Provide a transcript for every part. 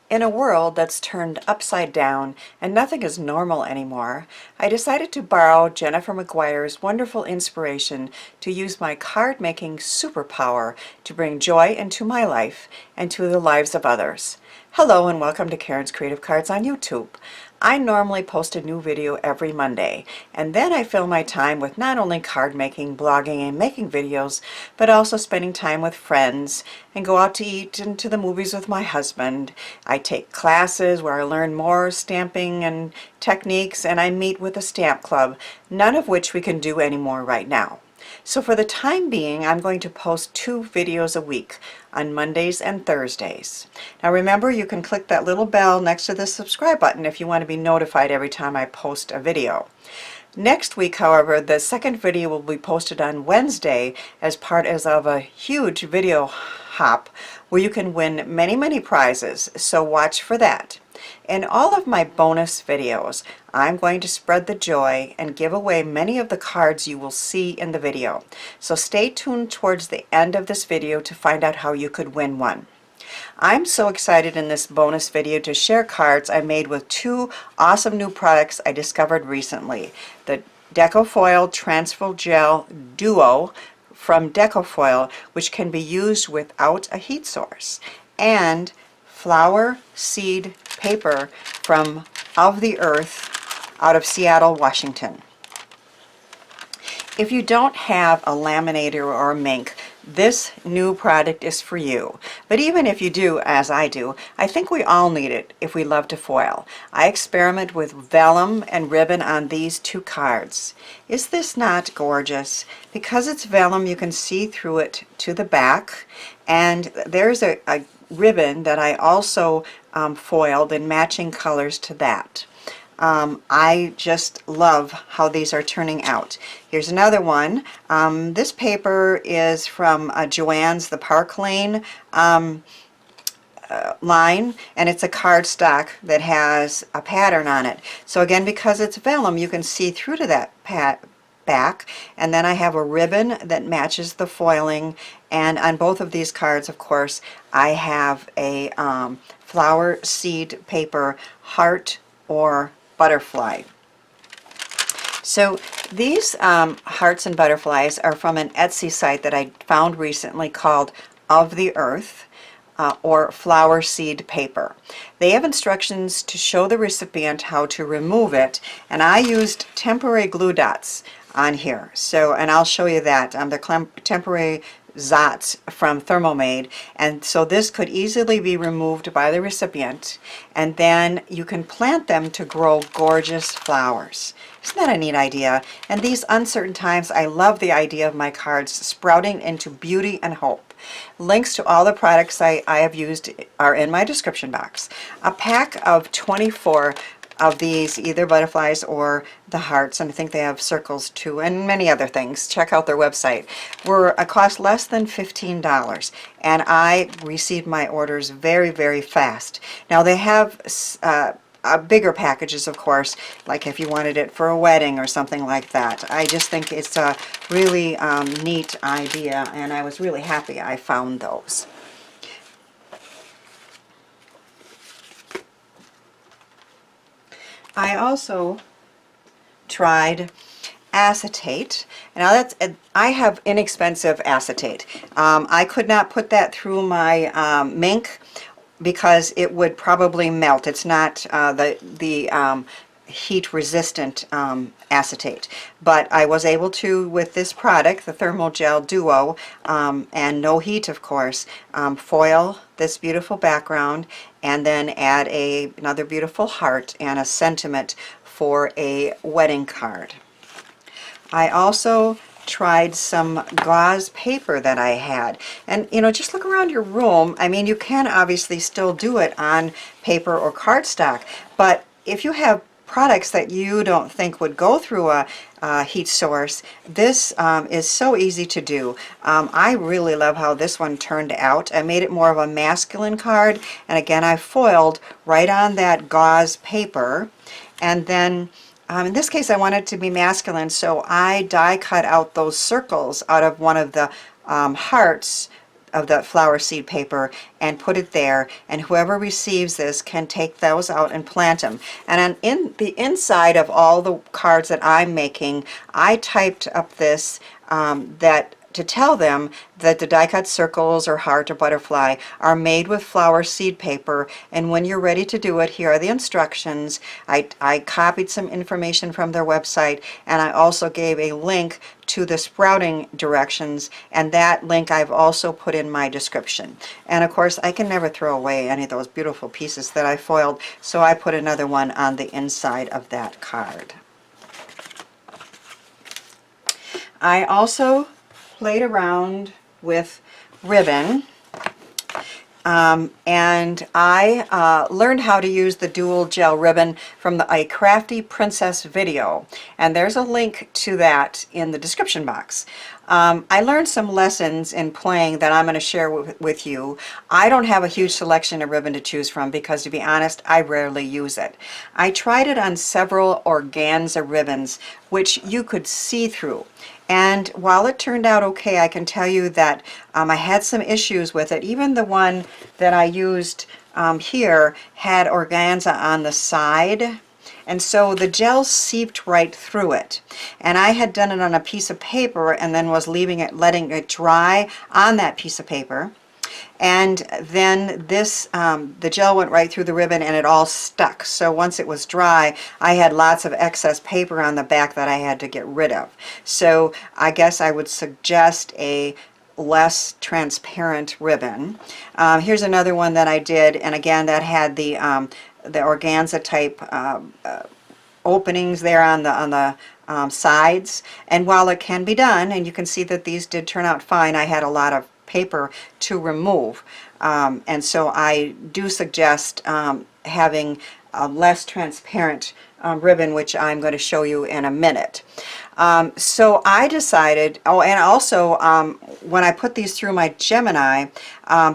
In a world that's turned upside down and nothing is normal anymore, I decided to borrow Jennifer McGuire's wonderful inspiration to use my card making superpower to bring joy into my life and to the lives of others. Hello and welcome to Karen's Creative Cards on YouTube. I normally post a new video every Monday, and then I fill my time with not only card making, blogging, and making videos, but also spending time with friends and go out to eat and to the movies with my husband. I take classes where I learn more stamping and techniques, and I meet with a stamp club, none of which we can do anymore right now. So for the time being, I'm going to post 2 videos a week on Mondays and Thursdays. Now remember, you can click that little bell next to the subscribe button if you want to be notified every time I post a video. Next week, however, the second video will be posted on Wednesday as part of a huge video hop where you can win many prizes, so watch for that. In all of my bonus videos, I'm going to spread the joy and give away many of the cards you will see in the video. So stay tuned towards the end of this video to find out how you could win one. I'm so excited in this bonus video to share cards I made with 2 awesome new products I discovered recently. The Deco Foil Transfer Gel Duo from Deco Foil, which can be used without a heat source, and Flower Seed Paper from Of the Earth out of Seattle, Washington. If you don't have a laminator or a MINC, this new product is for you. But even if you do, as I do, I think we all need it if we love to foil. I experiment with vellum and ribbon on these 2 cards. Is this not gorgeous? Because it's vellum, you can see through it to the back, and there's a ribbon that I also foiled in matching colors to that. I just love how these are turning out. Here's another one. This paper is from Joann's The Park Lane line, and it's a cardstock that has a pattern on it. So again, because it's vellum, you can see through to that back, and then I have a ribbon that matches the foiling, and on both of these cards, of course, I have a flower seed paper heart or butterfly. So these hearts and butterflies are from an Etsy site that I found recently called Of the Earth or Flower Seed Paper. They have instructions to show the recipient how to remove it, and I used temporary glue dots on here. So, and I'll show you that. They're temporary Zots from Therm, and so this could easily be removed by the recipient, and then you can plant them to grow gorgeous flowers. Isn't that a neat idea? And these uncertain times, I love the idea of my cards sprouting into beauty and hope. Links to all the products I have used are in my description box. A pack of 24 of these, either butterflies or the hearts, and I think they have circles too, and many other things. Check out their website. Cost less than $15, and I received my orders very fast. Now they have bigger packages, of course, like if you wanted it for a wedding or something like that. I just think it's a really neat idea, and I was really happy I found those. I also tried acetate. Now I have inexpensive acetate. I could not put that through my MINC because it would probably melt. It's not the heat resistant acetate, but I was able to, with this product, the Thermal Gel Duo, and no heat of course, foil this beautiful background and then add another beautiful heart and a sentiment for a wedding card. I also tried some gauze paper that I had, and you know, just look around your room. I mean, you can obviously still do it on paper or cardstock, but if you have products that you don't think would go through a heat source, this is so easy to do. I really love how this one turned out. I made it more of a masculine card, and again I foiled right on that gauze paper, and then in this case I wanted it to be masculine, so I die cut out those circles out of one of the hearts of the flower seed paper and put it there, and whoever receives this can take those out and plant them. And in the inside of all the cards that I'm making, I typed up this that to tell them that the die cut circles or heart or butterfly are made with flower seed paper, and when you're ready to do it, here are the instructions. I copied some information from their website, and I also gave a link to the sprouting directions, and that link I've also put in my description. And of course I can never throw away any of those beautiful pieces that I foiled, so I put another one on the inside of that card. I also played around with ribbon, and I learned how to use the dual gel ribbon from a Crafty Princess video, and there's a link to that in the description box. I learned some lessons in playing that I'm going to share with you. I don't have a huge selection of ribbon to choose from because, to be honest, I rarely use it. I tried it on several organza ribbons which you could see through, and while it turned out okay, I can tell you that I had some issues with it. Even the one that I used here had organza on the side, and so the gel seeped right through it. And I had done it on a piece of paper and then was letting it dry on that piece of paper. And then this, the gel went right through the ribbon and it all stuck. So once it was dry, I had lots of excess paper on the back that I had to get rid of. So I guess I would suggest a less transparent ribbon. Here's another one that I did, and again that had the organza type openings there on the sides. And while it can be done, and you can see that these did turn out fine, I had a lot of paper to remove, and so I do suggest having a less transparent ribbon, which I'm going to show you in a minute. So I decided, oh, and also when I put these through my Gemini,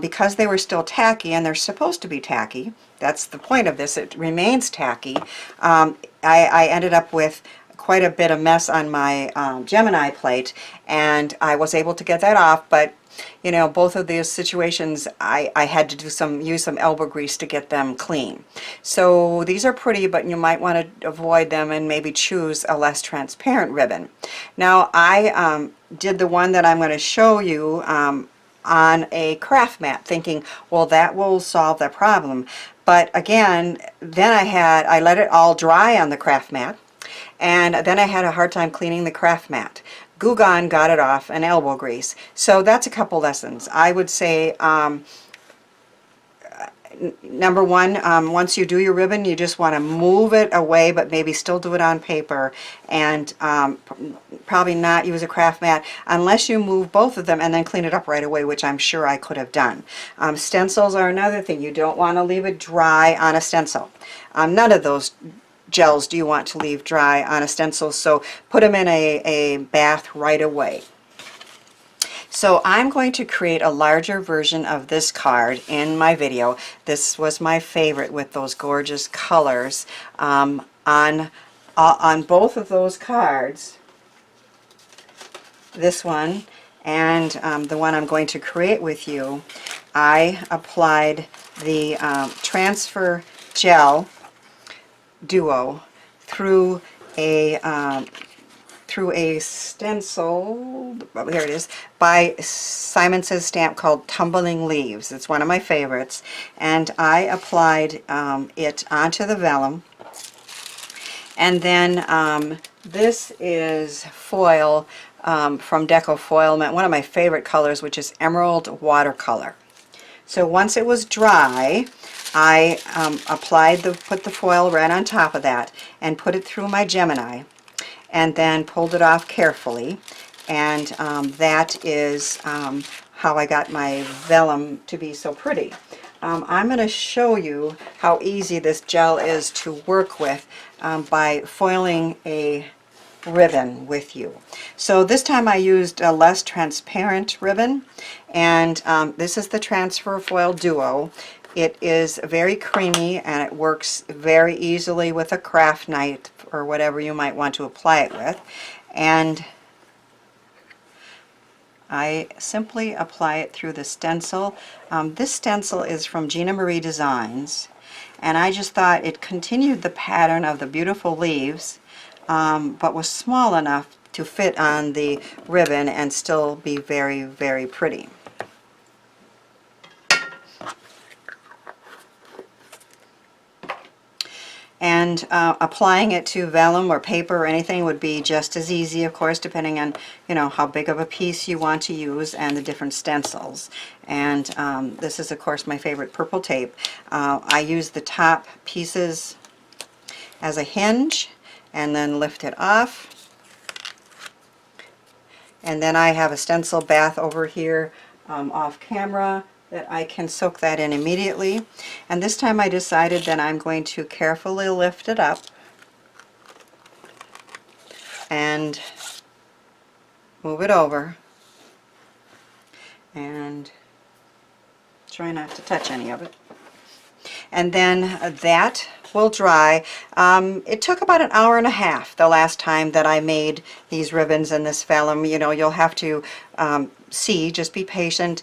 because they were still tacky, and they're supposed to be tacky, that's the point of this, it remains tacky, I ended up with quite a bit of mess on my Gemini plate, and I was able to get that off, but you know, both of these situations I had to use some elbow grease to get them clean. So these are pretty, but you might want to avoid them and maybe choose a less transparent ribbon. Now I did the one that I'm going to show you on a craft mat, thinking, well, that will solve the problem. But again, then I let it all dry on the craft mat, and then I had a hard time cleaning the craft mat. Goo Gone got it off, and elbow grease. So that's a couple lessons. I would say number one, once you do your ribbon, you just want to move it away, but maybe still do it on paper, and probably not use a craft mat unless you move both of them and then clean it up right away, which I'm sure I could have done. Stencils are another thing. You don't want to leave it dry on a stencil. None of those gels do you want to leave dry on a stencil, so put them in a bath right away. So I'm going to create a larger version of this card in my video. This was my favorite with those gorgeous colors on both of those cards, this one and the one I'm going to create with you. I applied the transfer gel duo through a stencil, here it is, by Simon Says stamp called Tumbling Leaves. It's one of my favorites, and I applied it onto the vellum. And then this is foil from Deco Foil, one of my favorite colors, which is Emerald Watercolor. So once it was dry, I put the foil right on top of that and put it through my Gemini, and then pulled it off carefully, and that is how I got my vellum to be so pretty. I'm going to show you how easy this gel is to work with by foiling a ribbon with you. So this time I used a less transparent ribbon, and this is the Transfer Foil Duo. It is very creamy, and it works very easily with a craft knife or whatever you might want to apply it with. And I simply apply it through the stencil. This stencil is from Gina Marie Designs, and I just thought it continued the pattern of the beautiful leaves, but was small enough to fit on the ribbon and still be very, very pretty. And applying it to vellum or paper or anything would be just as easy, of course, depending on, you know, how big of a piece you want to use and the different stencils. And this is, of course, my favorite purple tape. I use the top pieces as a hinge and then lift it off. And then I have a stencil bath over here off camera that I can soak that in immediately. And this time I decided that I'm going to carefully lift it up and move it over and try not to touch any of it. And then that will dry. It took about an hour and a half the last time that I made these ribbons and this vellum. You know, you'll have to see, just be patient.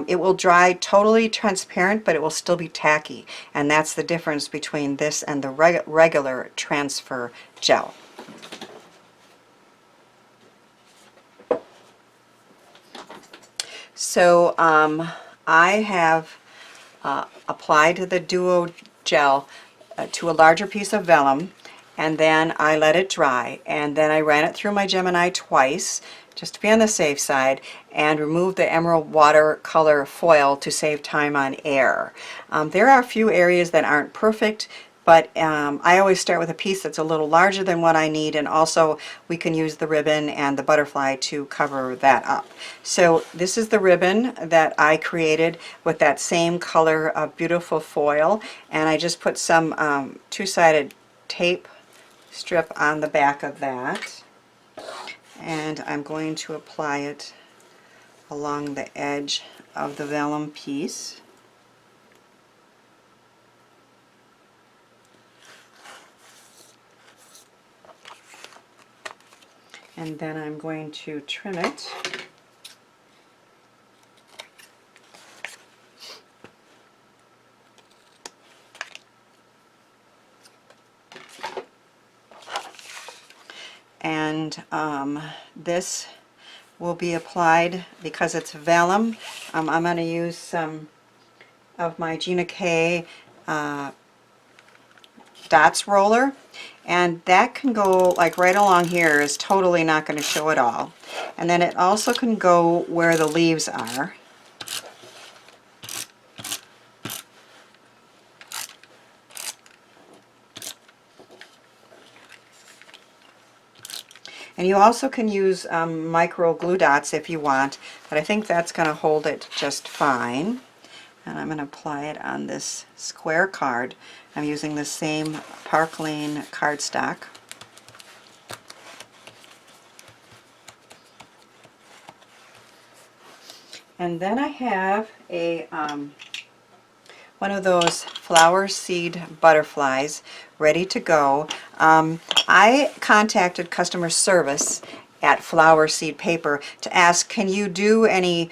It will dry totally transparent, but it will still be tacky. And that's the difference between this and the regular transfer gel. So I have applied the Duo gel to a larger piece of vellum, and then I let it dry, and then I ran it through my Gemini twice just to be on the safe side, and removed the emerald watercolor foil to save time on air. There are a few areas that aren't perfect, but I always start with a piece that's a little larger than what I need, and also we can use the ribbon and the butterfly to cover that up. So this is the ribbon that I created with that same color of beautiful foil, and I just put some two-sided tape strip on the back of that, and I'm going to apply it along the edge of the vellum piece. And then I'm going to trim it. And this will be applied, because it's vellum, I'm going to use some of my Gina K dots roller, and that can go like right along here, is totally not going to show at all. And then it also can go where the leaves are. And you also can use micro glue dots if you want, but I think that's going to hold it just fine. And I'm going to apply it on this square card. I'm using the same Parkland cardstock. And then I have a one of those flower seed butterflies ready to go. I contacted customer service at Flower Seed Paper to ask, can you do any,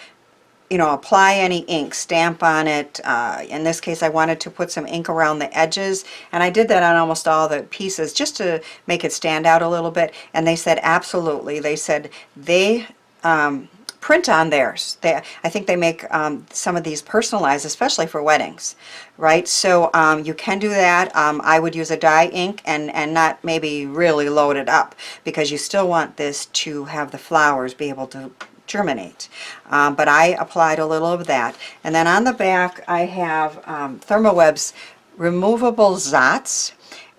apply any ink, stamp on it. In this case, I wanted to put some ink around the edges, and I did that on almost all the pieces just to make it stand out a little bit, and they said absolutely. They said they print on theirs. I think they make some of these personalized, especially for weddings, right? So you can do that. I would use a dye ink and not maybe really load it up, because you still want this to have the flowers be able to germinate. But I applied a little of that. And then on the back I have Thermoweb's removable Zots.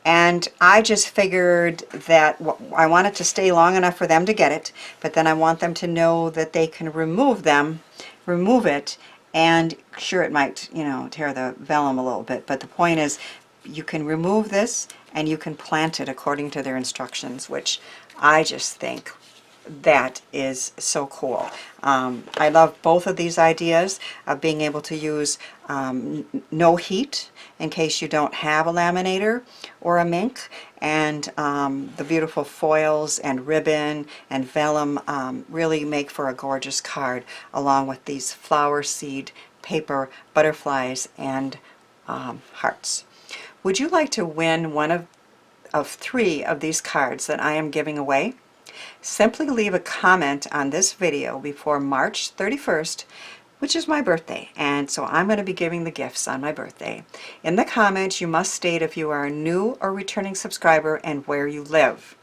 And I just figured that I want it to stay long enough for them to get it, but then I want them to know that they can remove it, and sure, it might, tear the vellum a little bit, but the point is you can remove this and you can plant it according to their instructions, which I just think that is so cool. I love both of these ideas of being able to use no heat in case you don't have a laminator or a MINC, and the beautiful foils and ribbon and vellum really make for a gorgeous card, along with these flower seed paper butterflies and hearts. Would you like to win one of 3 of these cards that I am giving away? Simply leave a comment on this video before March 31st, which is my birthday, and so I'm going to be giving the gifts on my birthday. In the comments, you must state if you are a new or returning subscriber and where you live.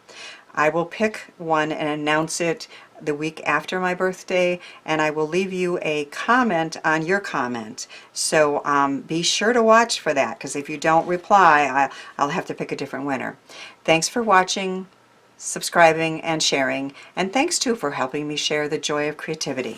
I will pick one and announce it the week after my birthday, and I will leave you a comment on your comment. So be sure to watch for that, because if you don't reply, I'll have to pick a different winner. Thanks for watching, subscribing, and sharing, and thanks too for helping me share the joy of creativity.